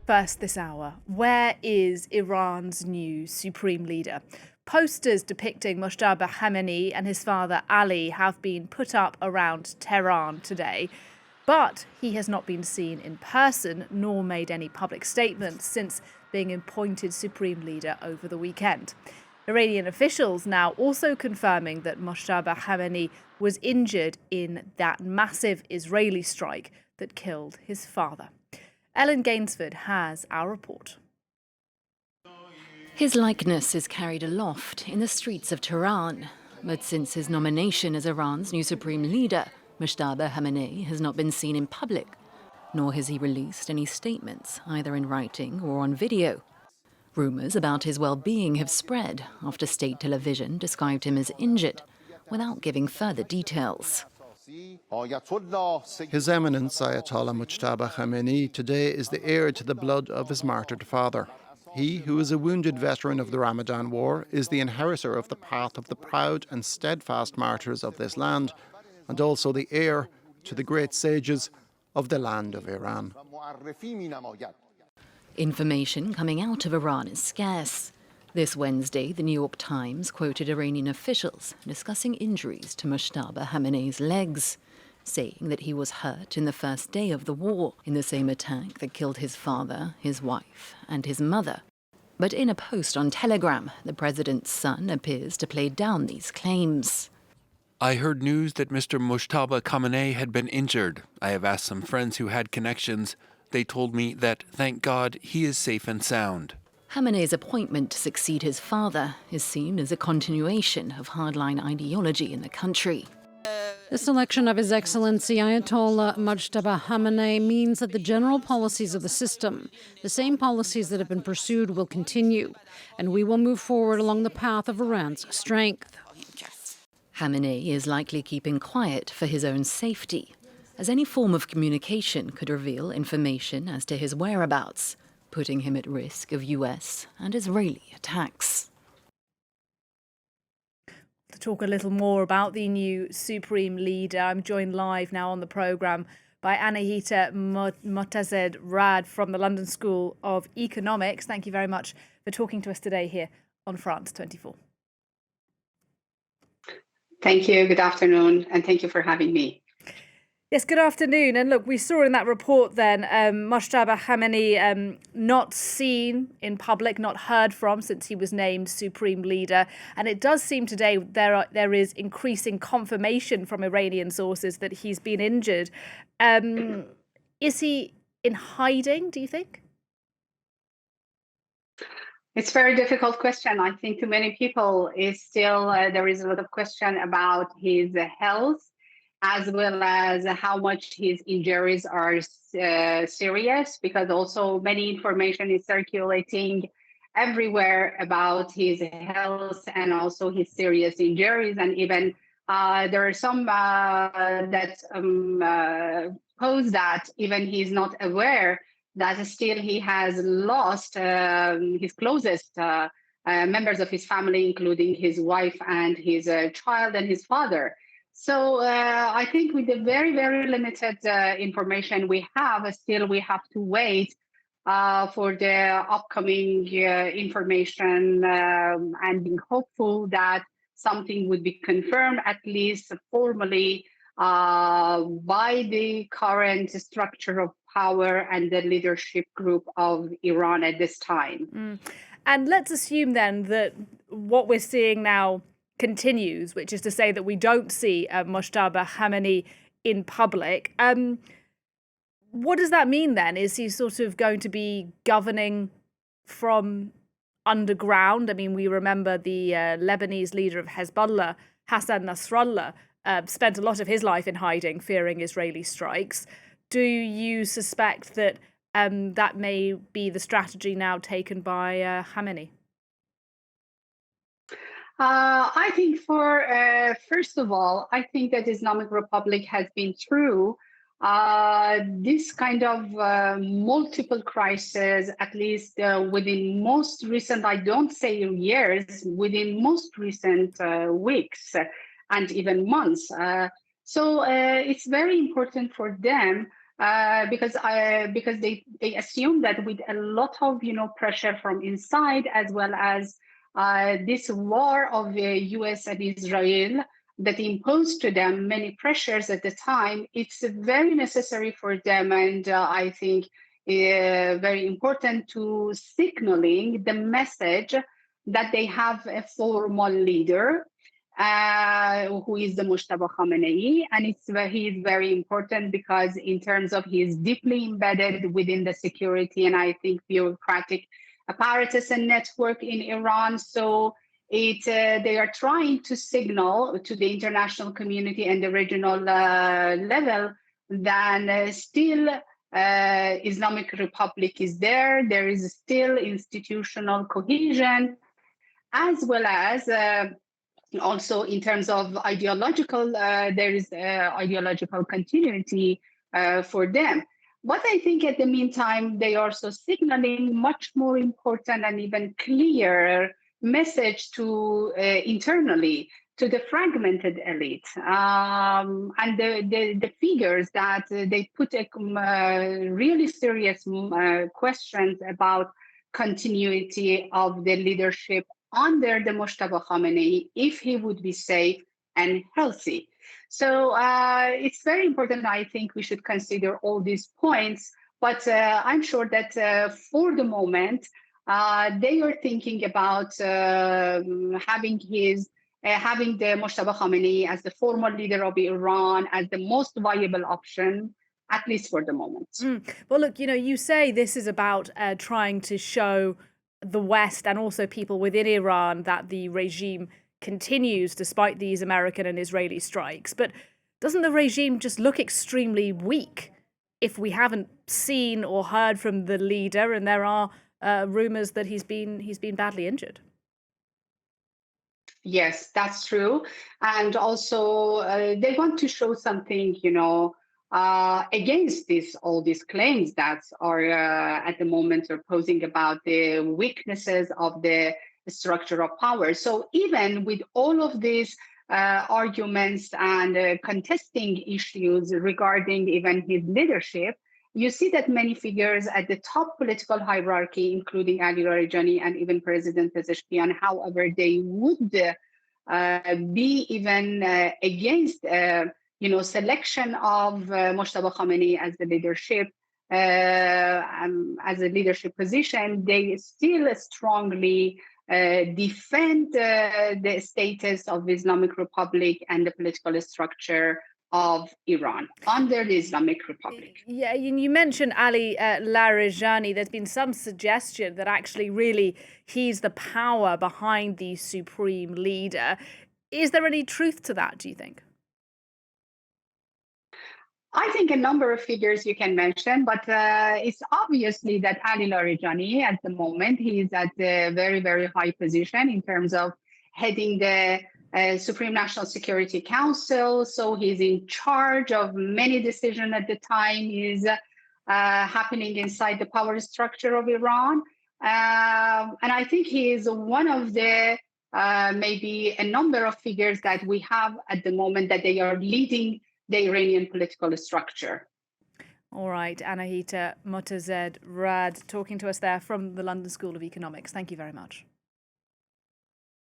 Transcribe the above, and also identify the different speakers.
Speaker 1: First this hour, where is Iran's new supreme leader? Posters depicting Mojtaba Khamenei and his father Ali have been put up around Tehran today, but he has not been seen in person nor made any public statements since being appointed supreme leader over the weekend. Iranian officials now also confirming that Mojtaba Khamenei was injured in that massive Israeli strike that killed his father. Ellen Gainsford has our report.
Speaker 2: His likeness is carried aloft in the streets of Tehran. But since his nomination as Iran's new supreme leader, Mojtaba Khamenei has not been seen in public, nor has he released any statements, either in writing or on video. Rumours about his well-being have spread after state television described him as injured, without giving further details.
Speaker 3: His Eminence Ayatollah Mojtaba Khamenei today is the heir to the blood of his martyred father. He, who is a wounded veteran of the Ramadan War, is the inheritor of the path of the proud and steadfast martyrs of this land, and also the heir to the great sages of the land of Iran.
Speaker 2: Information coming out of Iran is scarce. This Wednesday, the New York Times quoted Iranian officials discussing injuries to Mojtaba Khamenei's legs, saying that he was hurt in the first day of the war, in the same attack that killed his father, his wife, and his mother. But in a post on Telegram, the president's son appears to play down these claims.
Speaker 4: I heard news that Mr. Mojtaba Khamenei had been injured. I have asked some friends who had connections. They told me that, thank God, he is safe and sound.
Speaker 2: Khamenei's appointment to succeed his father is seen as a continuation of hardline ideology in the country.
Speaker 5: The selection of His Excellency Ayatollah Mojtaba Khamenei means that the general policies of the system, the same policies that have been pursued, will continue, and we will move forward along the path of Iran's strength.
Speaker 2: Khamenei is likely keeping quiet for his own safety, as any form of communication could reveal information as to his whereabouts, putting him at risk of US and Israeli attacks.
Speaker 1: To talk a little more about the new supreme leader, I'm joined live now on the programme by Anahita Motazed Rad from the London School of Economics. Thank you very much for talking to us today here on France 24.
Speaker 6: Thank you. Good afternoon. And thank you for having me.
Speaker 1: Yes, good afternoon. And look, we saw in that report then Mojtaba Khamenei not seen in public, not heard from since he was named supreme leader. And it does seem today there is increasing confirmation from Iranian sources that he's been injured. Is he in hiding, do you think?
Speaker 6: It's a very difficult question. I think to many people is still there is a lot of question about his health, as well as how much his injuries are serious, because also many information is circulating everywhere about his health and also his serious injuries. And even there are some that pose that even he's not aware that still he has lost his closest members of his family, including his wife and his child and his father. So I think with the very, very limited information we have, still we have to wait for the upcoming information and being hopeful that something would be confirmed, at least formally, by the current structure of power and the leadership group of Iran at this time.
Speaker 1: And let's assume then that what we're seeing now continues, which is to say that we don't see Mojtaba Khamenei in public. What does that mean then? Is he sort of going to be governing from underground? I mean, we remember the Lebanese leader of Hezbollah, Hassan Nasrallah, spent a lot of his life in hiding, fearing Israeli strikes. Do you suspect that that may be the strategy now taken by Khamenei?
Speaker 6: I think first of all, I think that Islamic Republic has been through this kind of multiple crises, at least within most recent, I don't say years, within most recent weeks and even months. So it's very important for them because they assume that with a lot of pressure from inside, as well as this war of the U.S. and Israel that imposed to them many pressures at the time, it's very necessary for them, and I think very important to signaling the message that they have a formal leader who is the Mojtaba Khamenei, and he is very important because in terms of he is deeply embedded within the security and I think bureaucratic apparatus and network in Iran. So they are trying to signal to the international community and the regional level that still Islamic Republic is there. There is still institutional cohesion, as well as also in terms of ideological, there is ideological continuity for them. But I think at the meantime, they are also signaling much more important and even clearer message to internally to the fragmented elite and the figures that they put really serious questions about continuity of the leadership under the Mojtaba Khamenei if he would be safe and healthy. So it's very important. I think we should consider all these points, but I'm sure that for the moment, they are thinking about having the Mojtaba Khamenei as the former leader of Iran as the most viable option, at least for the moment.
Speaker 1: Well, look, you say this is about trying to show the West and also people within Iran that the regime continues despite these American and Israeli strikes. But doesn't the regime just look extremely weak if we haven't seen or heard from the leader and there are rumors that he's been badly injured?
Speaker 6: Yes, that's true. And also they want to show something, against all these claims that are at the moment are posing about the weaknesses of the structure of power. So even with all of these arguments and contesting issues regarding even his leadership, you see that many figures at the top political hierarchy, including Ali Larijani and even President Pezeshkian, however, they would be even against selection of Mojtaba Khamenei as the leadership, as a leadership position. They still strongly defend the status of the Islamic Republic and the political structure of Iran under the Islamic Republic.
Speaker 1: Yeah, you mentioned Ali Larijani. There's been some suggestion that actually really he's the power behind the supreme leader. Is there any truth to that, do you think?
Speaker 6: I think a number of figures you can mention, but it's obviously that Ali Larijani at the moment, he is at a very, very high position in terms of heading the Supreme National Security Council. So he's in charge of many decisions at the time is happening inside the power structure of Iran. And I think he is one of the maybe a number of figures that we have at the moment that they are leading the Iranian political structure.
Speaker 1: All right, Anahita Motazed Rad talking to us there from the London School of Economics. Thank you very much.